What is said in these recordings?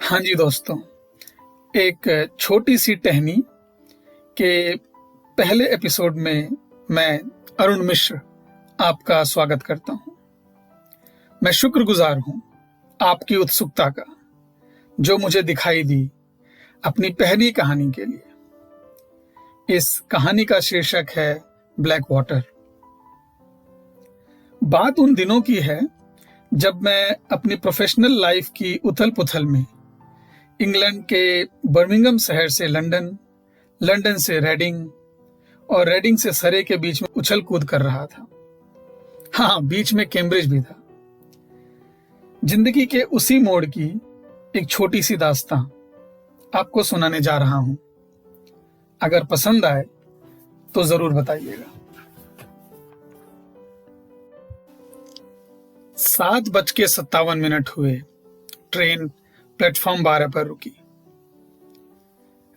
हाँ जी दोस्तों, एक छोटी सी टहनी के पहले एपिसोड में मैं अरुण मिश्र आपका स्वागत करता हूँ। मैं शुक्रगुजार हूँ आपकी उत्सुकता का जो मुझे दिखाई दी अपनी पहली कहानी के लिए। इस कहानी का शीर्षक है ब्लैक वाटर। बात उन दिनों की है जब मैं अपनी प्रोफेशनल लाइफ की उथल पुथल में इंग्लैंड के बर्मिंघम शहर से लंदन, लंदन से रेडिंग और रेडिंग से सरे के बीच में उछल कूद कर रहा था। हाँ, बीच में कैम्ब्रिज भी था। जिंदगी के उसी मोड़ की एक छोटी सी दास्तां आपको सुनाने जा रहा हूं। अगर पसंद आए तो जरूर बताइएगा। 7:57 हुए। ट्रेन प्लेटफॉर्म 12 पर रुकी।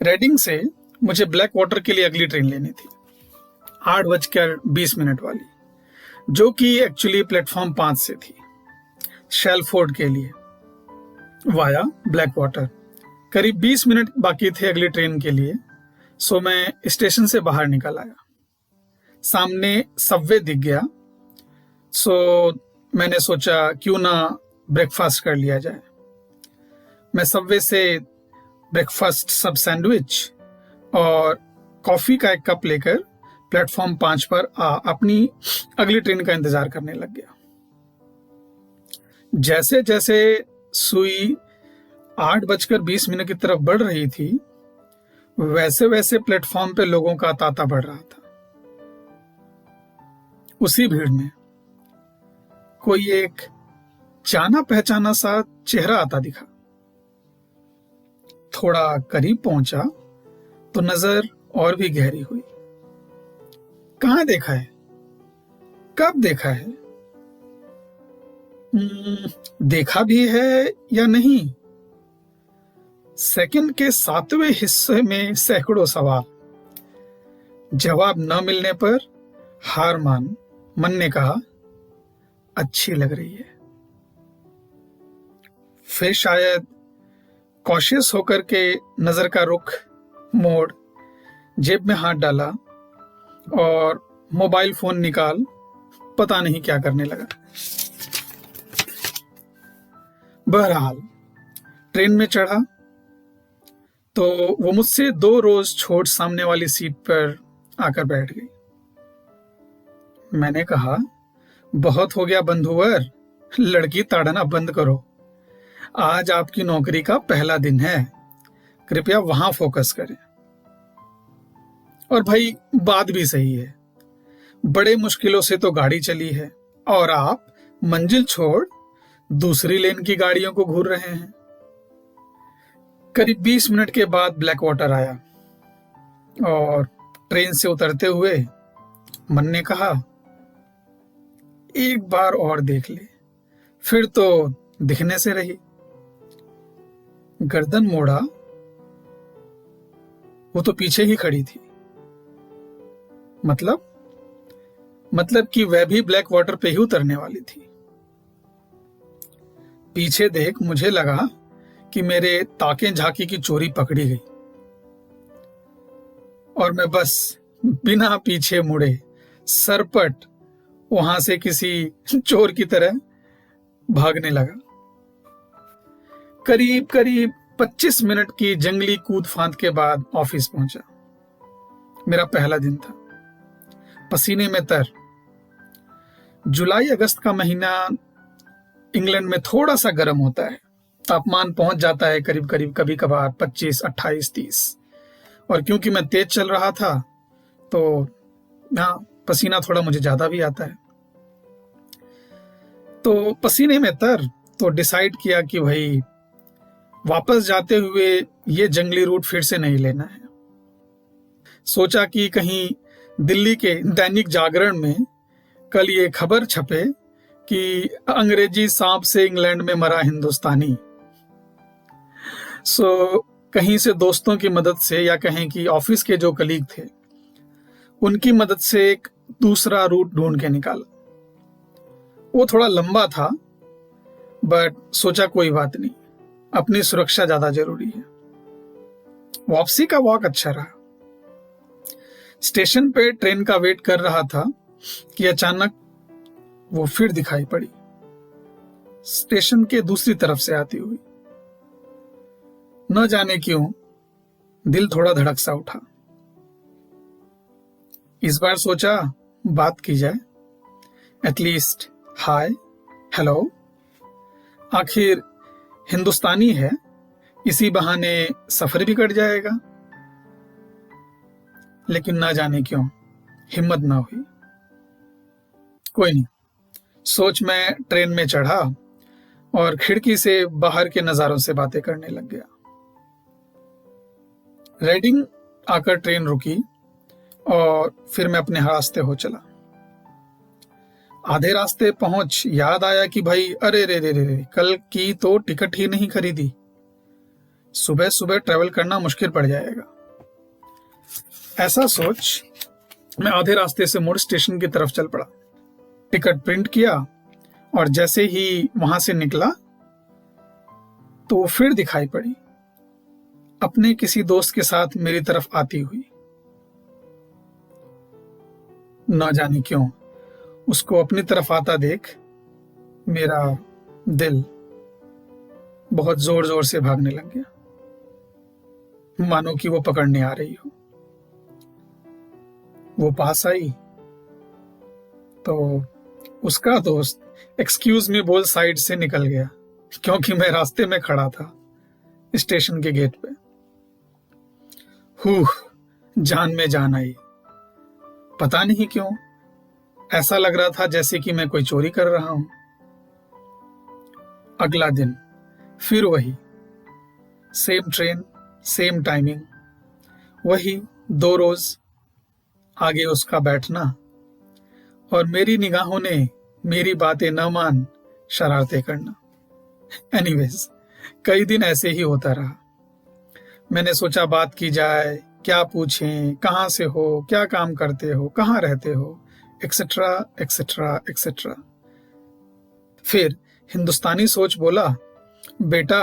रेडिंग से मुझे ब्लैक वाटर के लिए अगली ट्रेन लेनी थी, 8:20 वाली, जो कि एक्चुअली प्लेटफॉर्म 5 से थी, शेलफोर्ड के लिए वाया ब्लैक वाटर। करीब 20 मिनट बाकी थे अगली ट्रेन के लिए, सो मैं स्टेशन से बाहर निकल आया। सामने सबवे दिख गया, सो मैंने सोचा क्यों ना ब्रेकफास्ट कर लिया जाए। मैं सबवे से ब्रेकफास्ट, सब सैंडविच और कॉफी का एक कप लेकर प्लेटफॉर्म 5 पर अपनी अगली ट्रेन का इंतजार करने लग गया। जैसे जैसे सुई 8:20 की तरफ बढ़ रही थी, वैसे वैसे प्लेटफॉर्म पे लोगों का तांता बढ़ रहा था। उसी भीड़ में कोई एक जाना पहचाना सा चेहरा आता दिखा। थोड़ा करीब पहुंचा तो नजर और भी गहरी हुई। कहां देखा है, कब देखा है, देखा भी है या नहीं? सेकंड के 7वें हिस्से में सैकड़ों सवाल। जवाब न मिलने पर हार मान मन ने कहा, अच्छी लग रही है। फिर शायद कॉशियस होकर के नजर का रुख मोड़, जेब में हाथ डाला और मोबाइल फोन निकाल पता नहीं क्या करने लगा। बहरहाल ट्रेन में चढ़ा तो वो मुझसे 2 रोज छोट सामने वाली सीट पर आकर बैठ गई। मैंने कहा, बहुत हो गया बंधुवर, लड़की ताड़ना बंद करो। आज आपकी नौकरी का पहला दिन है, कृपया वहां फोकस करें। और भाई बात भी सही है, बड़े मुश्किलों से तो गाड़ी चली है और आप मंजिल छोड़ दूसरी लेन की गाड़ियों को घूर रहे हैं। करीब 20 मिनट के बाद ब्लैक वाटर आया और ट्रेन से उतरते हुए मन ने कहा, एक बार और देख ले। फिर तो दिखने से रही। गर्दन मोड़ा, वो तो पीछे ही खड़ी थी। मतलब कि वह भी ब्लैक वाटर पे ही उतरने वाली थी। पीछे देख मुझे लगा कि मेरे ताके झांकी की चोरी पकड़ी गई और मैं बस बिना पीछे मुड़े सरपट वहां से किसी चोर की तरह भागने लगा। करीब 25 मिनट की जंगली कूद फांद के बाद ऑफिस पहुंचा। मेरा पहला दिन था, पसीने में तर। जुलाई अगस्त का महीना इंग्लैंड में थोड़ा सा गर्म होता है, तापमान पहुंच जाता है करीब कभी कभार 25, 28, 30। और क्योंकि मैं तेज चल रहा था तो हाँ, पसीना थोड़ा मुझे ज्यादा भी आता है। तो पसीने में तर तो डिसाइड किया कि भाई वापस जाते हुए ये जंगली रूट फिर से नहीं लेना है। सोचा कि कहीं दिल्ली के दैनिक जागरण में कल ये खबर छपे कि अंग्रेजी सांप से इंग्लैंड में मरा हिंदुस्तानी। सो कहीं से दोस्तों की मदद से या कहें कि ऑफिस के जो कलीग थे उनकी मदद से एक दूसरा रूट ढूंढ के निकाला। वो थोड़ा लंबा था, बट सोचा कोई बात नहीं, अपनी सुरक्षा ज्यादा जरूरी है। वापसी का वॉक अच्छा रहा। स्टेशन पे ट्रेन का वेट कर रहा था कि अचानक वो फिर दिखाई पड़ी, स्टेशन के दूसरी तरफ से आती हुई। न जाने क्यों दिल थोड़ा धड़क सा उठा। इस बार सोचा बात की जाए, एटलीस्ट हाय हेलो, आखिर हिंदुस्तानी है, इसी बहाने सफर भी कट जाएगा। लेकिन न जाने क्यों हिम्मत ना हुई। कोई नहीं, सोच मैं ट्रेन में चढ़ा और खिड़की से बाहर के नजारों से बातें करने लग गया। रेडिंग आकर ट्रेन रुकी और फिर मैं अपने रास्ते हो चला। आधे रास्ते पहुंच याद आया कि भाई अरे रे रे रे रे, कल की तो टिकट ही नहीं खरीदी, सुबह सुबह ट्रेवल करना मुश्किल पड़ जाएगा। ऐसा सोच मैं आधे रास्ते से मुड़ स्टेशन की तरफ चल पड़ा। टिकट प्रिंट किया और जैसे ही वहां से निकला तो वो फिर दिखाई पड़ी, अपने किसी दोस्त के साथ मेरी तरफ आती हुई। न जाने क्यों उसको अपनी तरफ आता देख मेरा दिल बहुत जोर जोर से भागने लग गया, मानो कि वो पकड़ने आ रही हो। वो पास आई तो उसका दोस्त एक्सक्यूज मी बोल साइड से निकल गया, क्योंकि मैं रास्ते में खड़ा था स्टेशन के गेट पे। जान में जान आई। पता नहीं क्यों ऐसा लग रहा था जैसे कि मैं कोई चोरी कर रहा हूं। अगला दिन फिर वही सेम ट्रेन, सेम टाइमिंग, वही 2 रोज आगे उसका बैठना और मेरी निगाहों ने मेरी बातें न मान शरारतें करना। एनीवेज, कई दिन ऐसे ही होता रहा। मैंने सोचा बात की जाए, क्या पूछें, कहाँ से हो, क्या काम करते हो, कहाँ रहते हो, एक्सेट्रा एक्सेट्रा एक्सेट्रा। फिर हिंदुस्तानी सोच बोला, बेटा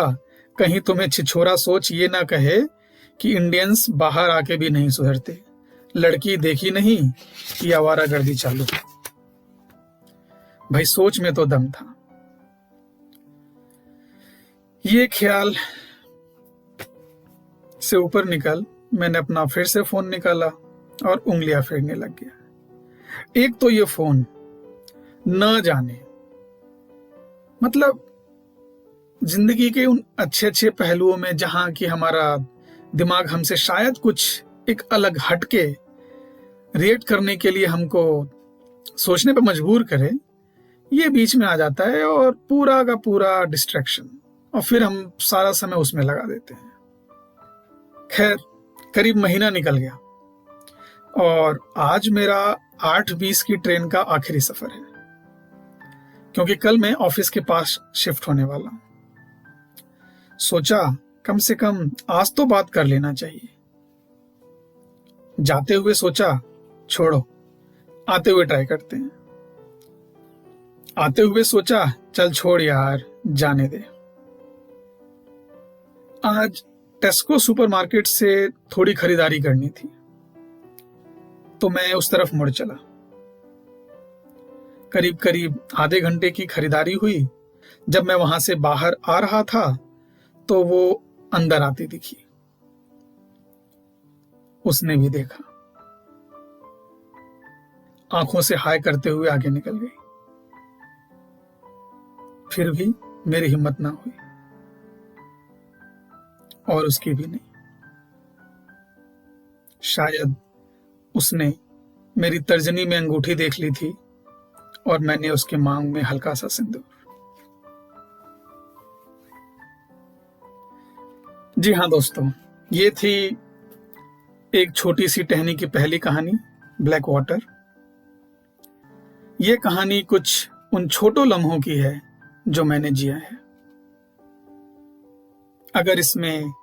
कहीं तुम्हें छिछोरा सोच ये ना कहे कि इंडियंस बाहर आके भी नहीं सुधरते, लड़की देखी नहीं कि आवारागर्दी चालू। भाई सोच में तो दम था। ये ख्याल से ऊपर निकल मैंने अपना फिर से फोन निकाला और उंगलियां फेरने लग गया। एक तो ये फोन न जाने, मतलब जिंदगी के उन अच्छे अच्छे पहलुओं में जहां कि हमारा दिमाग हमसे शायद कुछ एक अलग हटके रिएक्ट करने के लिए हमको सोचने पर मजबूर करे, ये बीच में आ जाता है और पूरा का पूरा डिस्ट्रैक्शन, और फिर हम सारा समय उसमें लगा देते हैं। खैर करीब महीना निकल गया और आज मेरा 8:20 की ट्रेन का आखिरी सफर है, क्योंकि कल मैं ऑफिस के पास शिफ्ट होने वाला हूं। सोचा कम से कम आज तो बात कर लेना चाहिए। जाते हुए सोचा छोड़ो, आते हुए ट्राई करते हैं। आते हुए सोचा चल छोड़ यार, जाने दे। आज टेस्को सुपरमार्केट से थोड़ी खरीदारी करनी थी तो मैं उस तरफ मुड़ चला। करीब करीब आधे घंटे की खरीदारी हुई। जब मैं वहां से बाहर आ रहा था तो वो अंदर आती दिखी। उसने भी देखा, आंखों से हाय करते हुए आगे निकल गई। फिर भी मेरी हिम्मत ना हुई और उसकी भी नहीं। शायद उसने मेरी तर्जनी में अंगूठी देख ली थी और मैंने उसके मांग में हल्का सा सिंदूर। जी हाँ दोस्तों, ये थी एक छोटी सी टहनी की पहली कहानी, ब्लैक वाटर। ये कहानी कुछ उन छोटो लम्हों की है जो मैंने जिया है। अगर इसमें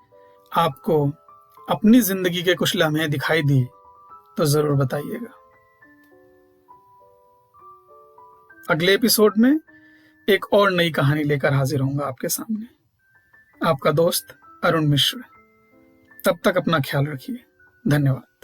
आपको अपनी जिंदगी के कुछ लम्हे दिखाई दिए तो जरूर बताइएगा। अगले एपिसोड में एक और नई कहानी लेकर हाजिर होऊंगा आपके सामने। आपका दोस्त अरुण मिश्र। तब तक अपना ख्याल रखिए। धन्यवाद।